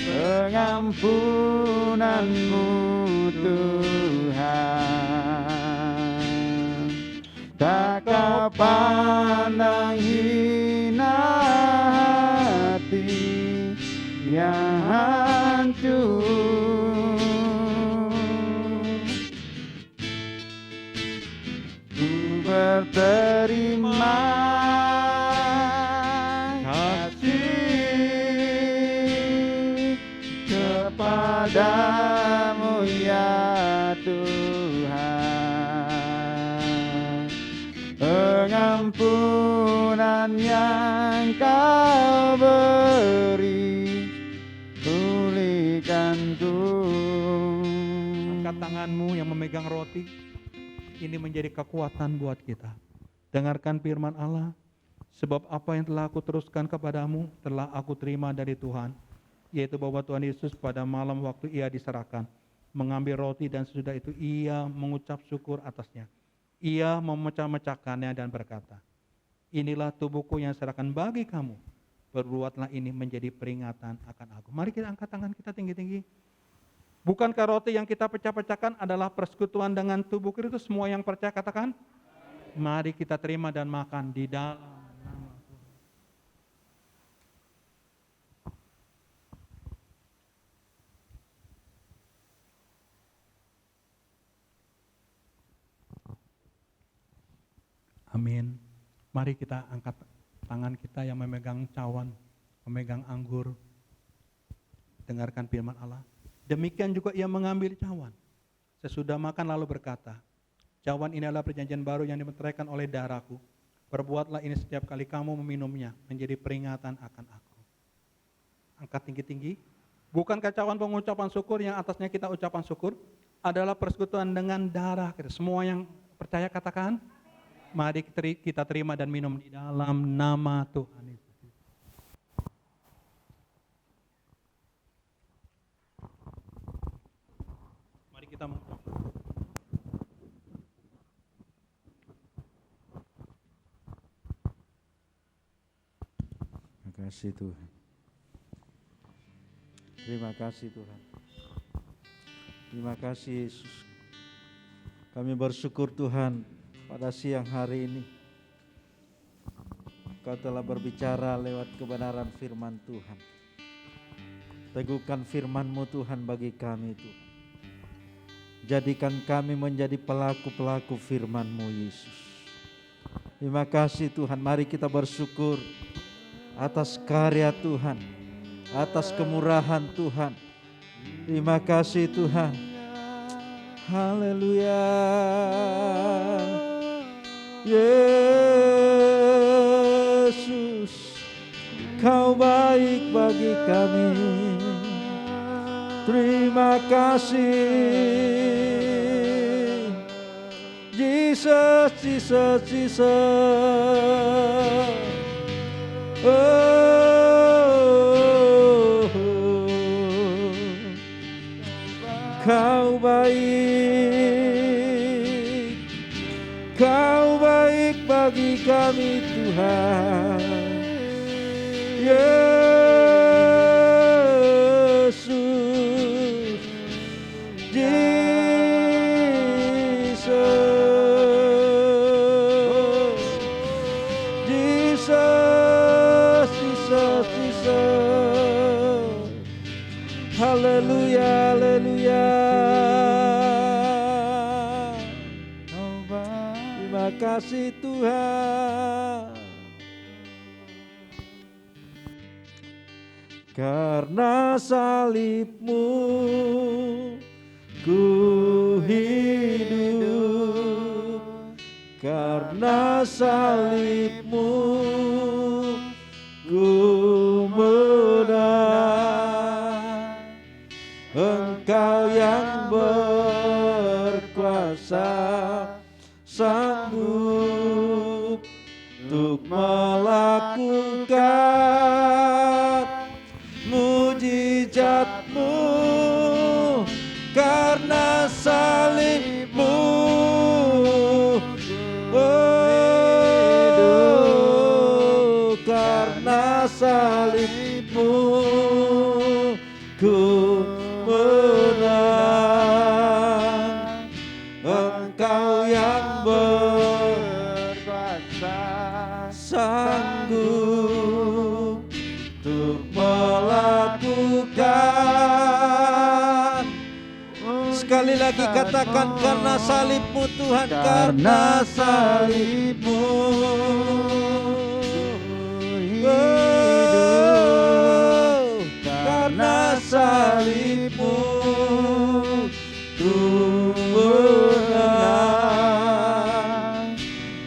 pengampunanmu Tuhan, tak kau pandang hina hati yang hancur. Berterima kasih kepadamu ya Tuhan, pengampunan yang kau beri pulihkanku. Angkat tanganmu yang memegang roti. Ini menjadi kekuatan buat kita. Dengarkan firman Allah. Sebab apa yang telah aku teruskan kepadamu telah aku terima dari Tuhan, yaitu bahwa Tuhan Yesus pada malam waktu ia diserahkan mengambil roti dan sesudah itu ia mengucap syukur atasnya. Ia memecah-mecahkannya dan berkata, inilah tubuhku yang diserahkan bagi kamu. Perbuatlah ini menjadi peringatan akan aku. Mari kita angkat tangan kita tinggi-tinggi. Bukankah roti yang kita pecah-pecahkan adalah persekutuan dengan tubuh Kristus? Semua yang percaya katakan, mari kita terima dan makan di dalam nama Tuhan. Amin. Mari kita angkat tangan kita yang memegang cawan, memegang anggur. Dengarkan firman Allah. Demikian juga ia mengambil cawan. Sesudah makan lalu berkata, cawan ini adalah perjanjian baru yang dimeteraikan oleh darahku. Perbuatlah ini setiap kali kamu meminumnya, menjadi peringatan akan aku. Angkat tinggi-tinggi. Bukankah cawan pengucapan syukur yang atasnya kita ucapan syukur adalah persekutuan dengan darah kita? Semua yang percaya katakan, mari kita terima dan minum di dalam nama Tuhan Yesus. Terima kasih Tuhan. Terima kasih Tuhan. Terima kasih Yesus. Kami bersyukur Tuhan pada siang hari ini Kau telah berbicara lewat kebenaran firman Tuhan. Teguhkan firman-Mu Tuhan bagi kami Tuhan. Jadikan kami menjadi pelaku-pelaku firman-Mu Yesus. Terima kasih Tuhan. Mari kita bersyukur atas karya Tuhan, atas kemurahan Tuhan. Terima kasih Tuhan. Haleluya. Yesus, Kau baik bagi kami. Terima kasih. Jesus, Jesus, Jesus. Oh, Kau baik. Kau baik bagi kami Tuhan. Yesus, Jesus, Jesus, Jesus, Jesus. Haleluya, haleluya. kasih Tuhan. Karena salib-Mu ku hidup, karena salib-Mu ku menang. Engkau yang berkuasa, sanggup untuk melakukan mujizat-Mu, karena salib-Mu. Oh, karena salib-Mu ku menang. Engkau yang berkuasa, sanggup untuk melakukan. Sekali lagi katakan, karena salib-Mu Tuhan, karena salib-Mu. Oh, karena salib-Mu ku menang.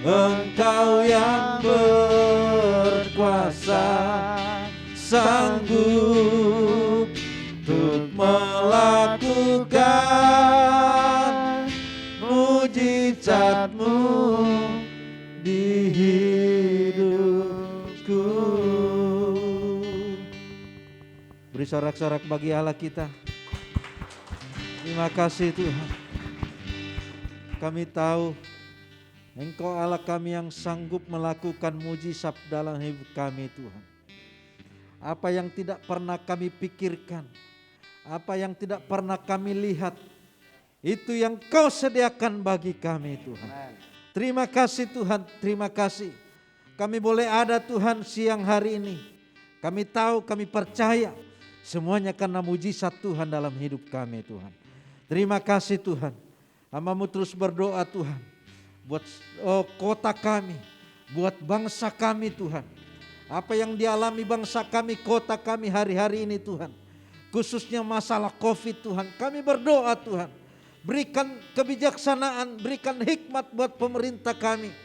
Engkau yang berkuasa, sanggup untuk melakukan mujizat-Mu di hidupku. Beri sorak-sorak bagi Allah kita. Terima kasih Tuhan. Kami tahu Engkau Allah kami yang sanggup melakukan mujizat dalam hidup kami Tuhan. Apa yang tidak pernah kami pikirkan, apa yang tidak pernah kami lihat, itu yang Kau sediakan bagi kami Tuhan. Terima kasih Tuhan, terima kasih. Kami boleh ada Tuhan siang hari ini. Kami tahu, kami percaya semuanya karena mujizat Tuhan dalam hidup kami Tuhan. Terima kasih Tuhan. Hamba-Mu terus berdoa Tuhan. Buat kota kami, buat bangsa kami Tuhan. Apa yang dialami bangsa kami, kota kami hari-hari ini Tuhan. Khususnya masalah COVID Tuhan. Kami berdoa Tuhan. Berikan kebijaksanaan, berikan hikmat buat pemerintah kami.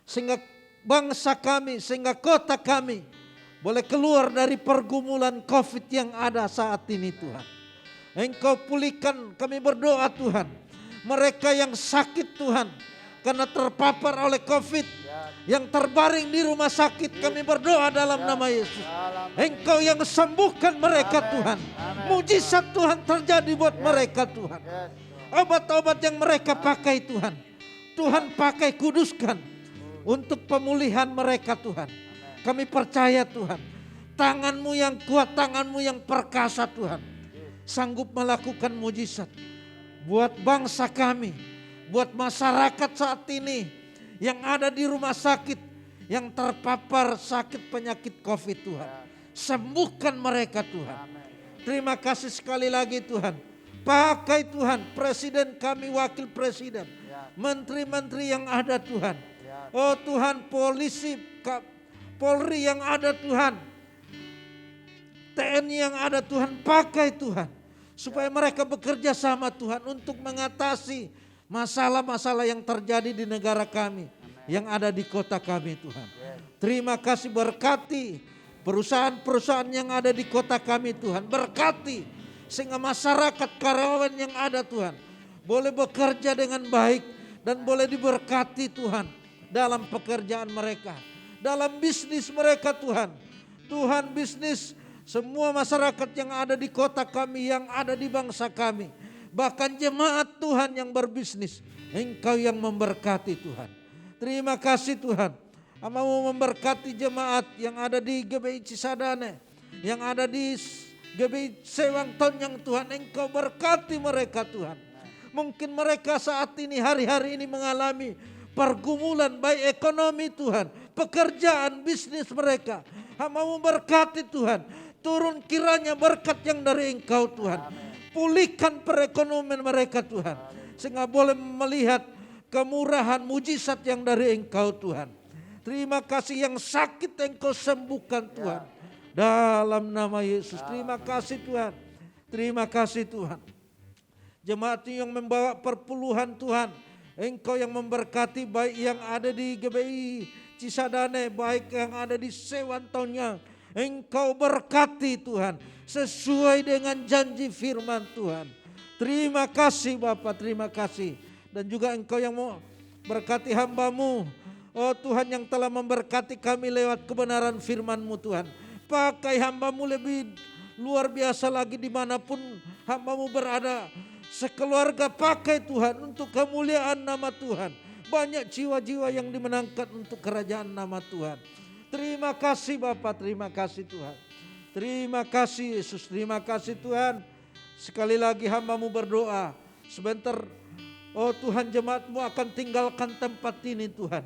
Sehingga bangsa kami, sehingga kota kami boleh keluar dari pergumulan COVID yang ada saat ini Tuhan. Engkau pulihkan, kami berdoa Tuhan. Mereka yang sakit Tuhan, karena terpapar oleh COVID, yang terbaring di rumah sakit, kami berdoa dalam nama Yesus. Engkau yang sembuhkan mereka Tuhan. Mujizat Tuhan terjadi buat mereka Tuhan. Obat-obat yang mereka pakai Tuhan, Tuhan pakai, kuduskan untuk pemulihan mereka Tuhan. Kami percaya Tuhan, tangan-Mu yang kuat, tangan-Mu yang perkasa Tuhan, sanggup melakukan mujizat buat bangsa kami, buat masyarakat saat ini yang ada di rumah sakit, yang terpapar sakit penyakit COVID Tuhan. Sembuhkan mereka Tuhan. Terima kasih sekali lagi Tuhan. Pakai Tuhan presiden kami, wakil presiden, menteri-menteri yang ada Tuhan. Oh Tuhan, polisi, Polri yang ada Tuhan, TNI yang ada Tuhan, pakai Tuhan. Supaya mereka bekerja sama Tuhan untuk mengatasi masalah-masalah yang terjadi di negara kami, yang ada di kota kami Tuhan. Terima kasih, berkati perusahaan-perusahaan yang ada di kota kami Tuhan. Berkati sehingga masyarakat karyawan yang ada Tuhan boleh bekerja dengan baik dan boleh diberkati Tuhan dalam pekerjaan mereka, dalam bisnis mereka Tuhan. Tuhan, bisnis semua masyarakat yang ada di kota kami, yang ada di bangsa kami, bahkan jemaat Tuhan yang berbisnis, Engkau yang memberkati Tuhan. Terima kasih Tuhan. Hamba-Mu memberkati jemaat yang ada di GBI Cisadane, yang ada di GBI Sewangton yang Tuhan, Engkau berkati mereka Tuhan. Mungkin mereka saat ini, hari-hari ini mengalami pergumulan baik ekonomi Tuhan, pekerjaan, bisnis mereka. Hamba-Mu berkati Tuhan. Turun kiranya berkat yang dari Engkau Tuhan. Pulihkan perekonomian mereka Tuhan. Sehingga boleh melihat kemurahan, mujizat yang dari Engkau Tuhan. Terima kasih yang sakit Engkau sembuhkan Tuhan. Dalam nama Yesus, terima kasih Tuhan. Terima kasih Tuhan. Jemaat yang membawa perpuluhan Tuhan, Engkau yang memberkati baik yang ada di GBI Cisadane, baik yang ada di Sewantaunya. Engkau berkati Tuhan, sesuai dengan janji firman Tuhan. Terima kasih Bapa, terima kasih. Dan juga Engkau yang mau berkati hamba-Mu, oh Tuhan, yang telah memberkati kami lewat kebenaran firman-Mu Tuhan. Pakai hamba-Mu lebih luar biasa lagi dimanapun hamba-Mu berada. Sekeluarga pakai Tuhan untuk kemuliaan nama Tuhan. Banyak jiwa-jiwa yang dimenangkan untuk kerajaan nama Tuhan. Terima kasih Bapa, terima kasih Tuhan. Terima kasih Yesus, terima kasih Tuhan. Sekali lagi hamba-Mu berdoa. Sebentar, oh Tuhan, jemaat-Mu akan tinggalkan tempat ini Tuhan.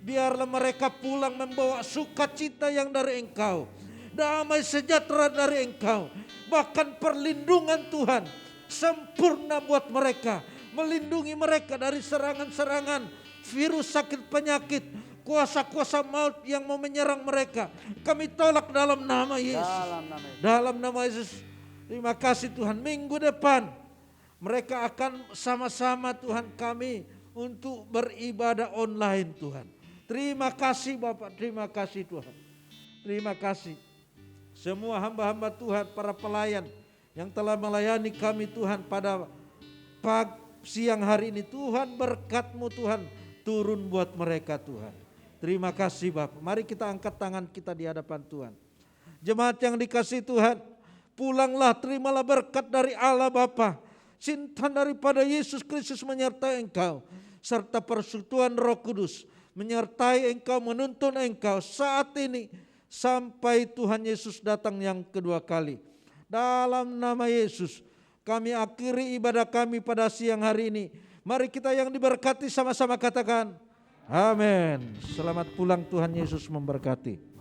Biarlah mereka pulang membawa sukacita yang dari Engkau. Damai sejahtera dari Engkau. Bahkan perlindungan Tuhan sempurna buat mereka. Melindungi mereka dari serangan-serangan virus, sakit, penyakit, kuasa-kuasa maut yang mau menyerang mereka. Kami tolak dalam nama Yesus. Dalam nama Yesus. Terima kasih Tuhan. Minggu depan mereka akan sama-sama Tuhan kami untuk beribadah online Tuhan. Terima kasih Bapak, terima kasih Tuhan. Terima kasih. Semua hamba-hamba Tuhan, para pelayan yang telah melayani kami Tuhan pada siang hari ini. Tuhan, berkat-Mu Tuhan turun buat mereka Tuhan. Terima kasih Bapak. Mari kita angkat tangan kita di hadapan Tuhan. Jemaat yang dikasihi Tuhan, pulanglah, terimalah berkat dari Allah Bapa. Cinta daripada Yesus Kristus menyertai engkau. Serta persekutuan Roh Kudus menyertai engkau, menuntun engkau saat ini sampai Tuhan Yesus datang yang kedua kali. Dalam nama Yesus kami akhiri ibadah kami pada siang hari ini. Mari kita yang diberkati sama-sama katakan amin. Selamat pulang, Tuhan Yesus memberkati.